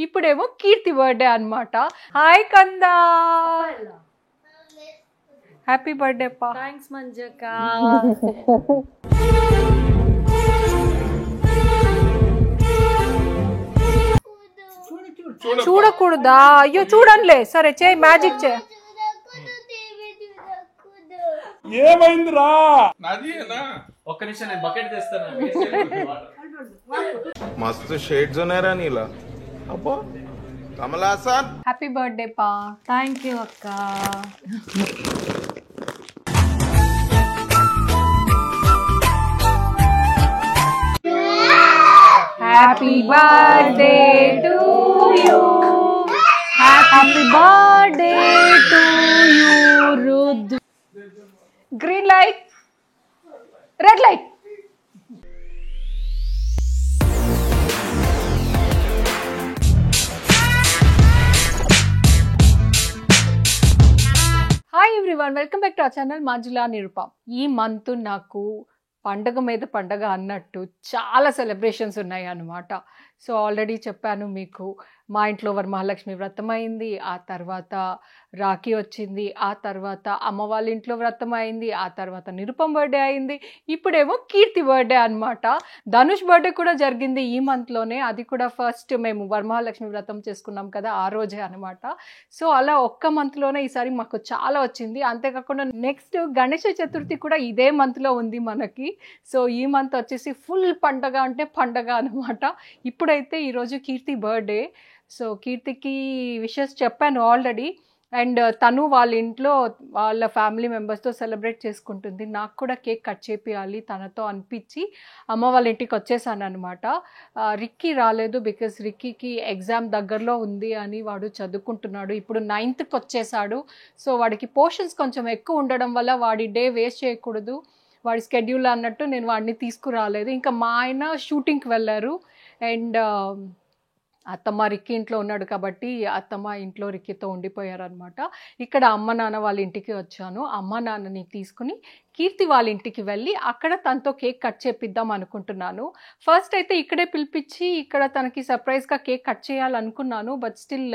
ఇప్పుడేమో కీర్తి బర్త్డే అన్నమాట. హాయ్ కందా, happy birthday అప్పా. థ్యాంక్స్ మంజక్క. చూడకూడదా? అయ్యో చూడండిలే, సరే చేయి, మ్యాజిక్ చేయి. ఏమైందిరా? ఒక్క నిమిషం నేను బకెట్ తెస్తాను. మస్తు షేడ్స్ ఉన్నాయరా నీలా. అబ్బా కమలాసన్. హ్యాపీ బర్త్డే పా. థ్యాంక్ యూ అక్క. Happy birthday to you, happy birthday to you. రుద్ green light, red light. Hi everyone, welcome back to our channel Manjula Nirupa. ఈ మంత్ నాకు పండగ మీద పండగ అన్నట్టు చాలా సెలబ్రేషన్స్ ఉన్నాయి అన్నమాట. సో ఆల్రెడీ చెప్పాను మీకు, మా ఇంట్లో వరమహాలక్ష్మి వ్రతం అయింది, ఆ తర్వాత రాఖీ వచ్చింది, ఆ తర్వాత అమ్మ వాళ్ళ ఇంట్లో వ్రతం అయింది, ఆ తర్వాత నిరుపం బర్త్డే అయింది, ఇప్పుడేమో కీర్తి బర్త్డే అనమాట. ధనుష్ బర్త్డే కూడా జరిగింది ఈ మంత్లోనే. అది కూడా ఫస్ట్ మేము వరమహాలక్ష్మి వ్రతం చేసుకున్నాం కదా, ఆ రోజే అనమాట. సో అలా ఒక్క మంత్లోనే ఈసారి మాకు చాలా వచ్చింది. అంతేకాకుండా నెక్స్ట్ గణేష చతుర్థి కూడా ఇదే మంత్లో ఉంది మనకి. సో ఈ మంత్ వచ్చేసి ఫుల్ పండగ అంటే పండగ అనమాట. ఇప్పుడైతే ఈరోజు కీర్తి బర్త్డే. సో కీర్తికి విషెస్ చెప్పాను ఆల్రెడీ, అండ్ తను వాళ్ళ ఇంట్లో వాళ్ళ ఫ్యామిలీ మెంబర్స్తో సెలబ్రేట్ చేసుకుంటుంది. నాకు కూడా కేక్ కట్ చేపియాలి తనతో అనిపించి అమ్మ వాళ్ళ ఇంటికి వచ్చేసాను అనమాట. రిక్కీ రాలేదు, బికాస్ రిక్కీకి ఎగ్జామ్ దగ్గరలో ఉంది అని వాడు చదువుకుంటున్నాడు. ఇప్పుడు 9th వచ్చేసాడు. సో వాడికి పోర్షన్స్ కొంచెం ఎక్కువ ఉండడం వల్ల వాడి డే వేస్ట్ చేయకూడదు, వాడి స్కెడ్యూల్ అన్నట్టు నేను వాడిని తీసుకురాలేదు. ఇంకా మా ఆయన షూటింగ్కి వెళ్ళారు, అండ్ అత్తమ్మ రిక్కీ ఇంట్లో ఉన్నాడు కాబట్టి అత్తమ్మ ఇంట్లో రిక్కీతో ఉండిపోయారనమాట. ఇక్కడ అమ్మ నాన్న వాళ్ళ ఇంటికి వచ్చాను. అమ్మ నాన్నని తీసుకుని కీర్తి వాళ్ళ ఇంటికి వెళ్ళి అక్కడ తనతో కేక్ కట్ చేపిద్దాం అనుకుంటున్నాను. ఫస్ట్ అయితే ఇక్కడే పిలిపించి ఇక్కడ తనకి సర్ప్రైజ్గా కేక్ కట్ చేయాలనుకున్నాను, బట్ స్టిల్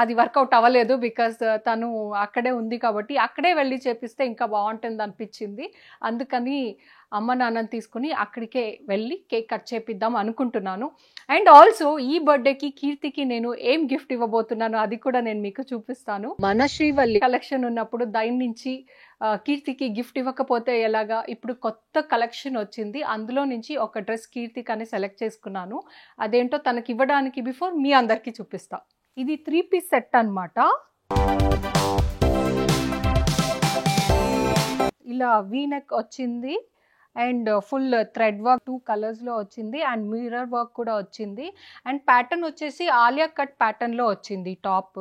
అది వర్కౌట్ అవ్వలేదు. బికాస్ తను అక్కడే ఉంది కాబట్టి అక్కడే వెళ్ళి చేపిస్తే ఇంకా బాగుంటుంది అనిపించింది. అందుకని అమ్మ నాన్నని తీసుకుని అక్కడికే వెళ్ళి కేక్ కట్ చేపిద్దాం అనుకుంటున్నాను. అండ్ ఆల్సో ఈ బర్త్డేకి కీర్తికి నేను ఏం గిఫ్ట్ ఇవ్వబోతున్నాను అది కూడా నేను మీకు చూపిస్తాను. మన శ్రీవల్లి కలెక్షన్ ఉన్నప్పుడు దాని నుంచి కీర్తికి గిఫ్ట్ ఇవ్వకపోతే ఎలాగా. ఇప్పుడు కొత్త కలెక్షన్ వచ్చింది, అందులో నుంచి ఒక డ్రెస్ కీర్తికి అని సెలెక్ట్ చేసుకున్నాను. అదేంటో తనకి ఇవ్వడానికి బిఫోర్ మీ అందరికీ చూపిస్తా. ఇది 3 పీస్ సెట్ అనమాట. ఇలా వీ నెక్ వచ్చింది, అండ్ ఫుల్ థ్రెడ్ వర్క్ 2 కలర్స్లో వచ్చింది, అండ్ మిర్రర్ వర్క్ కూడా వచ్చింది. అండ్ ప్యాటర్న్ వచ్చేసి ఆలియా కట్ ప్యాటర్న్లో వచ్చింది. టాప్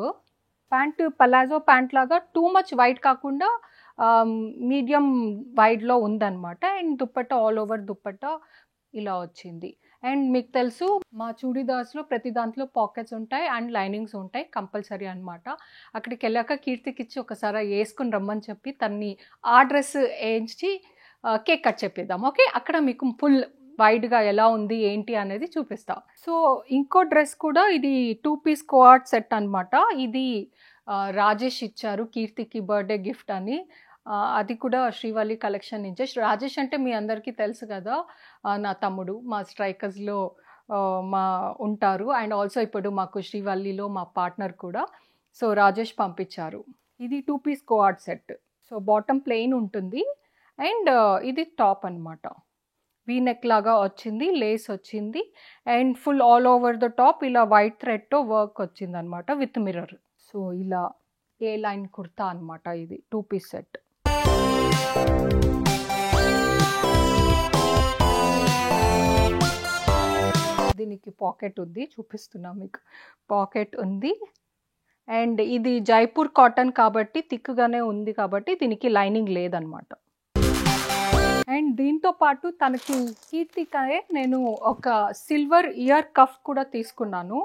ప్యాంట్ పలాజో ప్యాంట్ లాగా టూ మచ్ వైట్ కాకుండా మీడియం వైడ్లో ఉందన్నమాట. And dupatta all over dupatta ఇలా వచ్చింది. అండ్ మీకు తెలుసు మా చూడీదార్స్లో ప్రతి దాంట్లో పాకెట్స్ ఉంటాయి అండ్ లైనింగ్స్ ఉంటాయి కంపల్సరీ అనమాట. అక్కడికి వెళ్ళాక కీర్తికి ఇచ్చి ఒకసారి వేసుకుని రమ్మని చెప్పి తన్ని ఆ డ్రెస్ వేయించి కేక్ కట్ చెప్పేద్దాం. ఓకే, అక్కడ మీకు ఫుల్ వైడ్గా ఎలా ఉంది ఏంటి అనేది చూపిస్తా. సో ఇంకో డ్రెస్ కూడా ఇది 2 పీస్ కోఆర్డ్ సెట్ అనమాట. ఇది రాజేష్ ఇచ్చారు కీర్తికి బర్త్డే గిఫ్ట్ అని. అది కూడా శ్రీవల్లి కలెక్షన్ నుంచే. రాజేష్ అంటే మీ అందరికీ తెలుసు కదా, నా తమ్ముడు, మా స్ట్రైకర్స్లో మా ఉంటారు. అండ్ ఆల్సో ఇప్పుడు మాకు శ్రీవల్లిలో మా పార్ట్నర్ కూడా. సో రాజేష్ పంపించారు. ఇది 2 piece co-ord set. So bottom plain ఉంటుంది, అండ్ ఇది టాప్ అనమాట. వీ నెక్ లాగా వచ్చింది, లేస్ వచ్చింది, and full all over the top ఇలా వైట్ థ్రెడ్తో వర్క్ వచ్చింది అనమాట విత్ మిర్రర్. సో ఇలా ఏ లైన్ కుర్తా అనమాట. ఇది 2 పీస్ సెట్. దీనికి పాకెట్ ఉంది, చూపిస్తున్నా మీకు. పాకెట్ ఉంది, అండ్ ఇది జైపూర్ కాటన్ కాబట్టి థిక్గానే ఉంది కాబట్టి దీనికి లైనింగ్ లేదనమాట. అండ్ దీంతో పాటు తనకి కీర్తికే నేను ఒక సిల్వర్ ఇయర్ కఫ్ కూడా తీసుకున్నాను.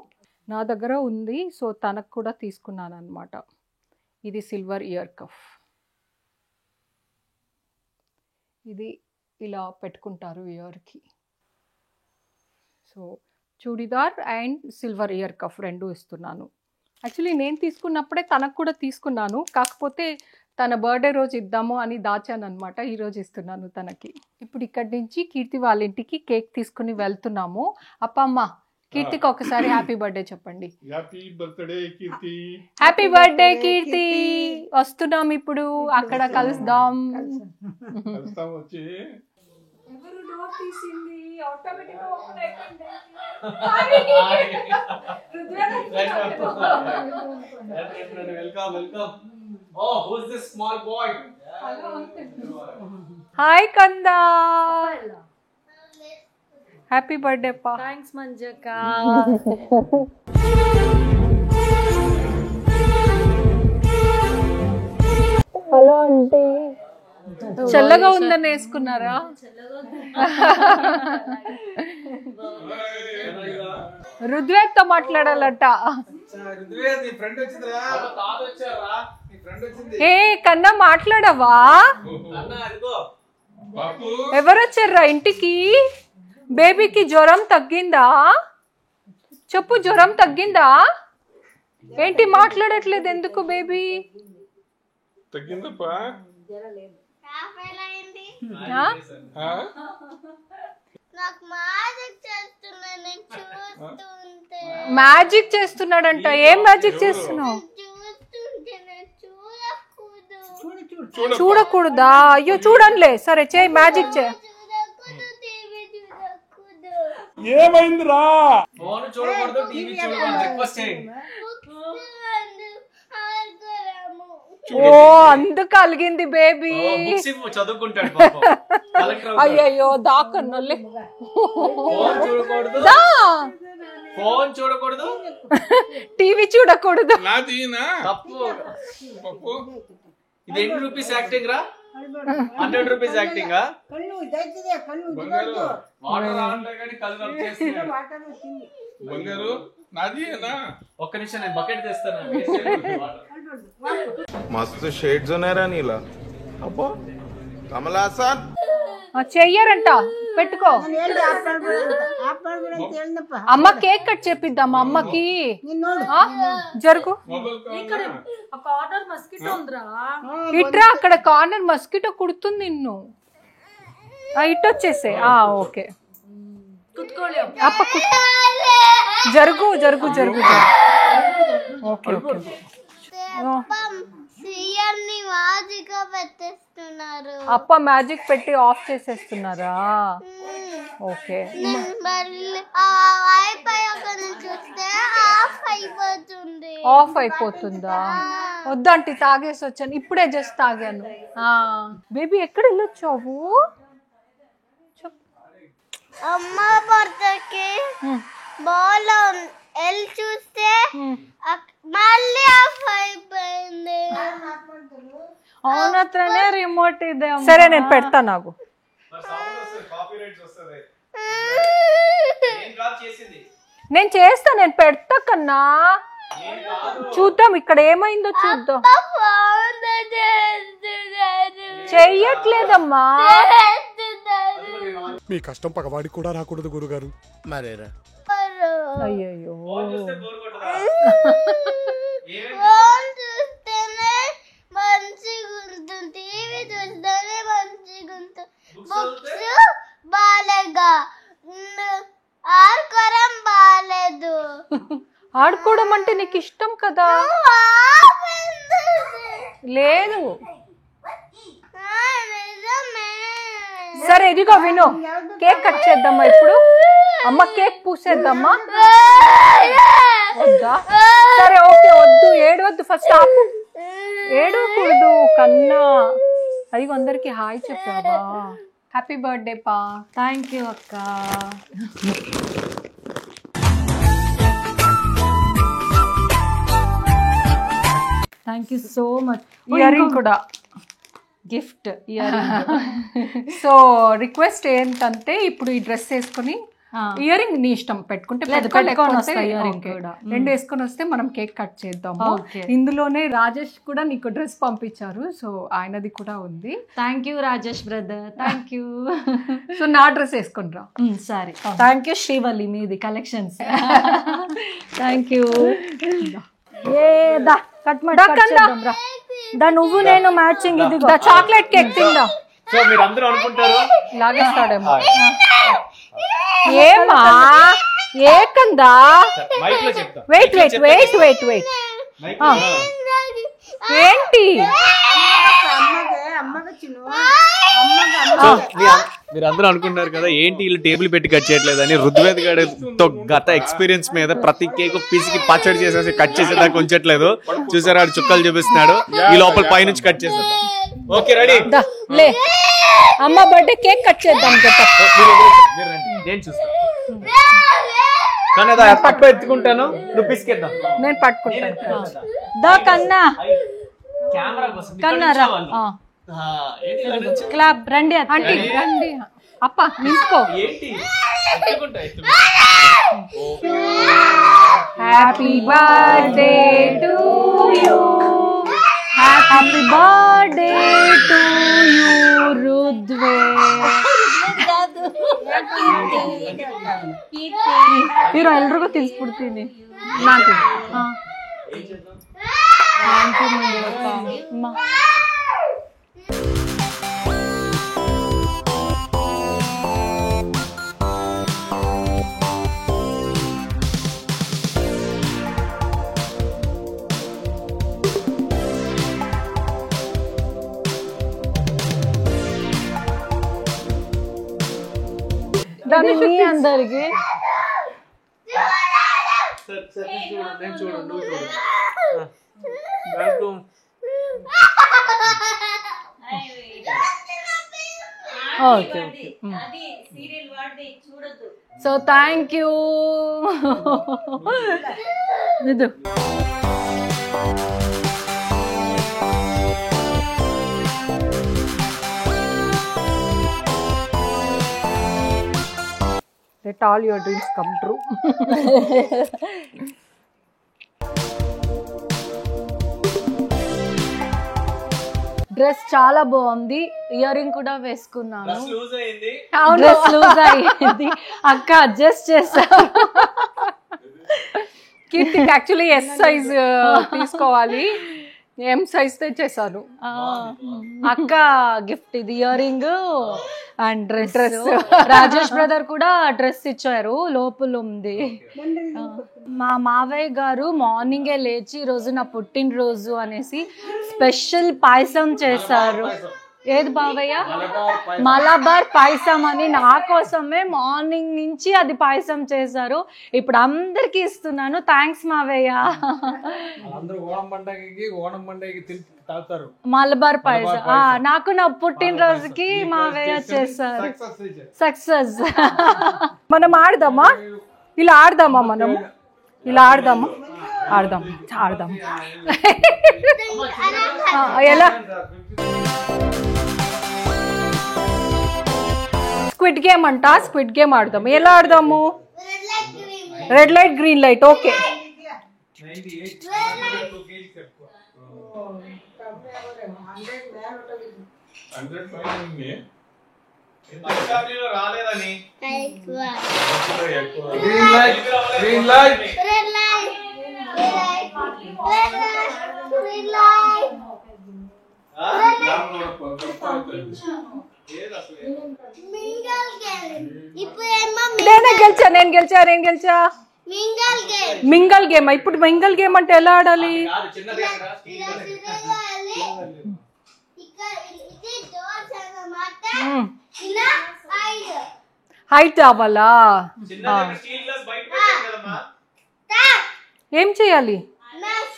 నా దగ్గర ఉంది, సో తనకు కూడా తీసుకున్నాను అనమాట. ఇది సిల్వర్ ఇయర్ కఫ్. ఇది ఇలా పెట్టుకుంటారు ఇయర్కి. So churidar and silver ear cuff రెండు ఇస్తున్నాను. యాక్చువల్లీ నేను తీసుకున్నప్పుడే తనకు కూడా తీసుకున్నాను, కాకపోతే తన బర్త్డే రోజు ఇద్దాము అని దాచాను అనమాట. ఈరోజు ఇస్తున్నాను తనకి. ఇప్పుడు ఇక్కడి నుంచి కీర్తి వాళ్ళ ఇంటికి కేక్ తీసుకుని వెళ్తున్నాము. అమ్మ కీర్తికి ఒకసారి హ్యాపీ బర్త్డే చెప్పండి. హ్యాపీ బర్త్డే కీర్తి. హ్యాపీ బర్త్డే కీర్తి. వస్తున్నాం ఇప్పుడు, అక్కడ కలుద్దాం. వచ్చి హాయ్ కందా, హ్యాపీ బర్త్డే పా. థ్యాంక్స్ మంజక్క. హలో అంటే చల్లగా ఉందని వేసుకున్నారా? రుద్వేత్తో మాట్లాడాలట. ఏ కన్నా మాట్లాడవా? ఎవరొచ్చారా ఇంటికి? బేబీకి జ్వరం తగ్గిందా? చెప్పు, జ్వరం తగ్గిందా? ఏంటి మాట్లాడట్లేదు ఎందుకు బేబీ? తగ్గిందప్పా. మ్యాజిక్ చేస్తున్నాడంట. ఏం మ్యాజిక్ చేస్తున్నావు? చూడకూడదా? అయ్యో చూడండిలే, సరే చేయి, మ్యాజిక్ చేయి. ఏమైందిరా? ఫోన్ చూడకూడదు, టీవీ చూడకూడదు, రిక్వెస్ట్ చేయండి. ఓ అందుకు అలిగింది బేబీ. చదువుకుంటాడు. అయ్యయ్యో దాకన్నోళ్ళే. ఫోన్ చూడకూడదు, ఫోన్ చూడకూడదు, టీవీ చూడకూడదు. తప్పు. ఇది ఎన్ని రూపీస్ యాక్టింగ్ రా? 100 రూపీస్ యాక్టింగ్. ఒక్క నిమిషం నేను బకెట్ తెస్తాను. మస్తు షేడ్స్ ఉన్నాయరా నీలా. అబ్బా కమలాసన్. చెయ్యరంట, పెట్టుకో. అమ్మ కేక్ కట్ చేపిద్దాం అమ్మకి. జరుగు ఇట్రా, అక్కడ కార్నర్ మస్కిటో కుడుతుంది నిన్ను. ఇటు వచ్చేసే. ఓకే అప్ప జరుగు జరుగు జరుగు. Okay okay. అప్ప మ్యాజిక్ పెట్టి ఆఫ్ చేసేస్తున్నారా? ఓకే. ఆఫ్ అయిపోతుందా? వద్దంటే తాగేసి వచ్చాను, ఇప్పుడే జస్ట్ తాగాను. బేబీ ఎక్కడ వెళ్ళొచ్చావు? అమ్మ బర్త్డేకి బాల్ ఎల్ చూస్తే మళ్ళీ ఆఫ్ అయిపోయింది. అవునట్లనే రిమోట్ ఇదే. సరే నేను పెడతా. నాకు నేను చేస్తా, నేను పెడతా కన్నా. చూద్దాం ఇక్కడ ఏమైందో చూద్దాం. చెయ్యట్లేదమ్మా. మీ కష్టం పగవాడికి కూడా రాకూడదు గురుగారు. మరేరా. అయ్యయ్యో ఫోన్ చూస్తేనే మంచిగా ఉంటుంది, టీవీ చూస్తేనే మంచిగా ఉంటుంది, బుక్స్ బాలేగా, ఆడుకోవడం బాలేదు. ఆడుకోవడం అంటే నీకు ఇష్టం కదా? లేదు. సరే ఇదిగో విను, కేక్ కట్ చేద్దామా ఇప్పుడు? అమ్మ కేక్ పూసేద్దామా? వద్దా? సరే ఓకే, వద్దు, ఏడవద్దు. ఫస్ట్ ఆపు, ఏడవకూడదు కన్నా. అది అందరికి హాయ్ చెప్పావా? హ్యాపీ బర్త్డే పా. థ్యాంక్ యూ అక్క. Thank you so much. Earring కూడా gift earring. So request ఏంటంటే ఇప్పుడు ఈ డ్రెస్ వేసుకొని ఇయర్ రింగ్ నీ ఇష్టం, పెట్టుకుంటే రెండు వేసుకొని వస్తే మనం కేక్ కట్ చేద్దాము. ఇందులోనే రాజేష్ కూడా నీకు డ్రెస్ పంపించారు, సో ఆయనది కూడా ఉంది. Thank you Rajesh brother, thank you. So నా డ్రెస్ వేసుకొని రా. సరే, థ్యాంక్ యూ శ్రీవల్లి, మీది కలెక్షన్స్. Thank you. నువ్వు నేను మ్యాచింగ్. ఇది చాక్లెట్ కేక్ తిందా. సో మీరు అందరూ అనుకుంటారు లాగేస్తాడేమో. ఏమా ఏకందా. మైక్ లో చెప్తా. Wait wait wait wait wait ఏంటి మీరు అందరూ అనుకుంటారు కదా ఏంటి వీళ్ళు టేబుల్ పెట్టి కట్ చేయట్లేదు అని. రుద్వేద్ గారితో గత ఎక్స్పీరియన్స్ మీద ప్రతి కేక్ పిసికి పచ్చడి చేసేసి కట్ చేసేదాకా ఉంచట్లేదు. చూసారా చుక్కలు చూపిస్తున్నాడు, ఈ లోపల పైనుంచి కట్ చేసేద్దాం. ఓకే రెడీ లే అమ్మ బర్త్డే కేక్ కట్ చేద్దాం. నేను చూస్తాను కానీ పక్క ఎత్తుకుంటాను, నువ్వు పిసికేద్దాం. నేను పట్టుకుంటాను. దా కన్నా కెమెరా కోసం కన్నారా క్లాప్ రండి ఆంటీ రండి. అప్ప నించుకో. ఏంటి happy birthday to you, happy birthday to you రుద్వే. మీరు ಎಲ್ರಿಗೂ ತಿಳಿಸ್ಬಿಡ್ತೀನಿ. అందరికి okay okay. So thank you. ఇది let all your dreams come true. Dress చాలా బాగుంది, ఇయర్ రింగ్ కూడా వేసుకున్నాను. డ్రెస్ లూజ్ అయింది అక్క, అడ్జస్ట్ చేస్తా. కీర్తికి యాక్చువల్లీ ఎస్ సైజ్ తీసుకోవాలి, ఎం సైజ్ తెచ్చేసాను. అక్క గిఫ్ట్ ఇది, ear ring and dress. Rajesh brother కూడా డ్రెస్ ఇచ్చారు, లోపల ఉంది. మా మావయ్య గారు మార్నింగే లేచి ఈరోజు నా పుట్టినరోజు అనేసి స్పెషల్ పాయసం చేశారు. ఏది బావయ్య? మలబార్ పాయసం అని నా కోసమే మార్నింగ్ నుంచి అది పాయసం చేశారు. ఇప్పుడు అందరికి ఇస్తున్నాను. థ్యాంక్స్ మావయ్య. మలబార్ పాయసం నాకు నా పుట్టినరోజుకి మావయ్య చేశారు. సక్సెస్. మనం ఆడదామా, ఇలా ఆడదామా, మనము ఇలా ఆడదామా, ఆడదాం ఆడదాం. ఎలా స్క్విడ్ గేమ్ అంట, స్క్విడ్ గేమ్ ఆడదాము. ఎలా ఆడదాము? Red light green light. Okay. నేను గెలిచా. Mingle game. ఇప్పుడు మింగల్ గేమ్ అంటే ఎలా ఆడాలి? హైట్ అవ్వాలా? ఏం చేయాలి?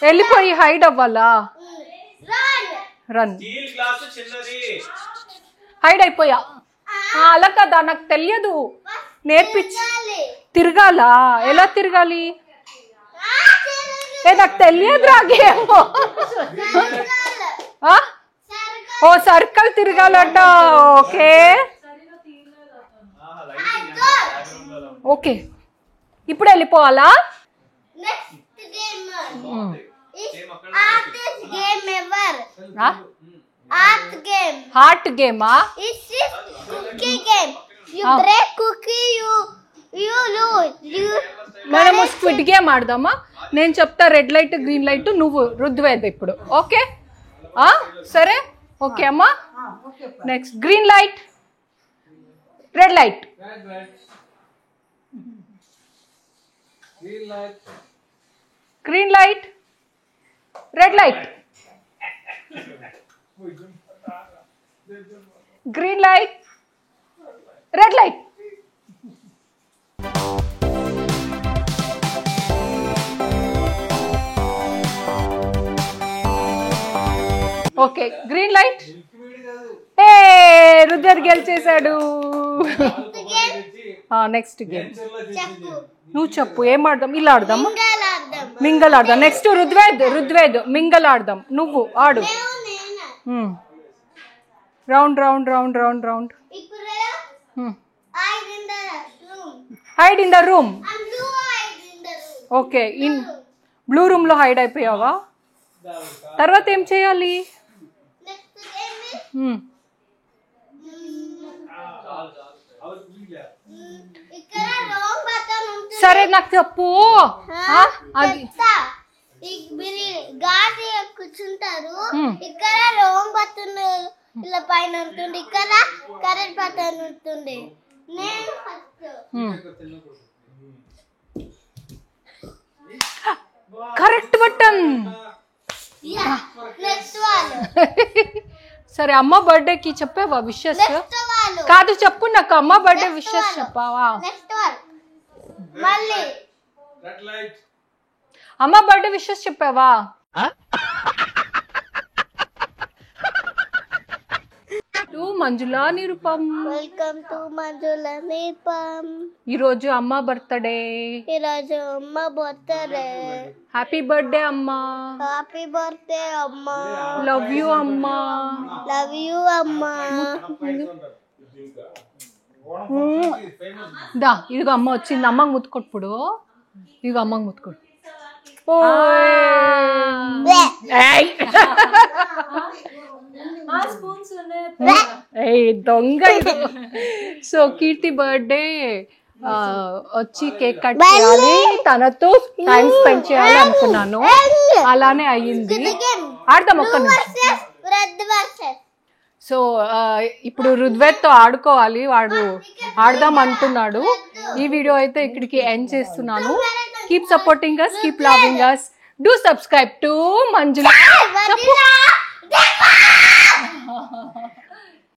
వెళ్ళిపోయి హైట్ అవ్వాలా? రన్. హైడ్ అయిపోయా. అలా కదా, నాకు తెలియదు, నేర్పించి. తిరగాలా? ఎలా తిరగాలి? నాకు తెలియదు రా గేమ్. ఓ సర్కిల్ తిరగాలట. ఓకే ఓకే ఇప్పుడు వెళ్ళిపోవాలా? Next game hardest game ever. Art game. Heart గేమా? It's a cookie game. You break cookie, you lose. మనము స్క్విడ్ గేమ్ ఆడదామా? నేను చెప్తా రెడ్ లైట్ గ్రీన్ లైట్, నువ్వు రుద్వేది ఇప్పుడు. ఓకే సరే ఓకే అమ్మా. Next green light, red light. Green light, red light. Green light, red light. Okay green light. ఏ రుద్వేద్ గెలిచేశాడు. Next game నువ్వు చెప్పు, ఏం ఆడదాం? ఇలా ఆడదామా? మింగల్ ఆడదాం. నెక్స్ట్ రుద్వేద్ మింగల్ ఆడదాం. నువ్వు ఆడు. Round round round round round. Hide in the room. Okay in blue room లో హైడ్ అయిపోయావా? తర్వాత ఏం చేయాలి? సరే నాకు చెప్పు. అది గాడి కూర్చుంటారు. ఇక్కడ రోంగ్ బటన్ ఇలా పైన ఉంటుంది, ఇక్కడ కరెంట్ బటన్ ఉంటుంది. నేను కరెక్ట్ బటన్. నెక్స్ట్ వాళ్ళు. సరే అమ్మ బర్త్డేకి చెప్పావా విషెస్? నెక్స్ట్ వాళ్ళు. కాదు చెప్పు నాకు, అమ్మ బర్త్డే విషెస్ చెప్పావా? నెక్స్ట్ వాళ్ళు. మళ్ళీ అమ్మ బర్త్డే విషెస్ చెప్పావా? మంజులా నిరుపం. Welcome to Manjula Nirupam. ఈరోజు అమ్మ బర్త్డే. ఈరోజు అమ్మ బర్త్డే. హ్యాపీ బర్త్డే అమ్మా. హ్యాపీ బర్త్డే అమ్మా. లవ్ యూ అమ్మా. లవ్ యూ అమ్మా. దా ఇదిగో అమ్మ వచ్చింది. అమ్మకి ముత్తుకొట్టుప్పుడు. ఇదిగో అమ్మకి ముత్తుకొట్టు. దొంగ. సో కీర్తి బర్త్డే వచ్చి కేక్ కట్ చేయాలి, తనతో టైం స్పెండ్ చేయాలి అనుకున్నాను. అలానే అయ్యింది. ఆడదాం ఒక్క నిమిషం. సో ఇప్పుడు రుద్వేద్తో ఆడుకోవాలి. వాడు ఆడదాం అంటున్నాడు. ఈ వీడియో అయితే ఇక్కడికి ఎండ్ చేస్తున్నాను. Keep supporting us, keep loving us. Do subscribe to Manjula.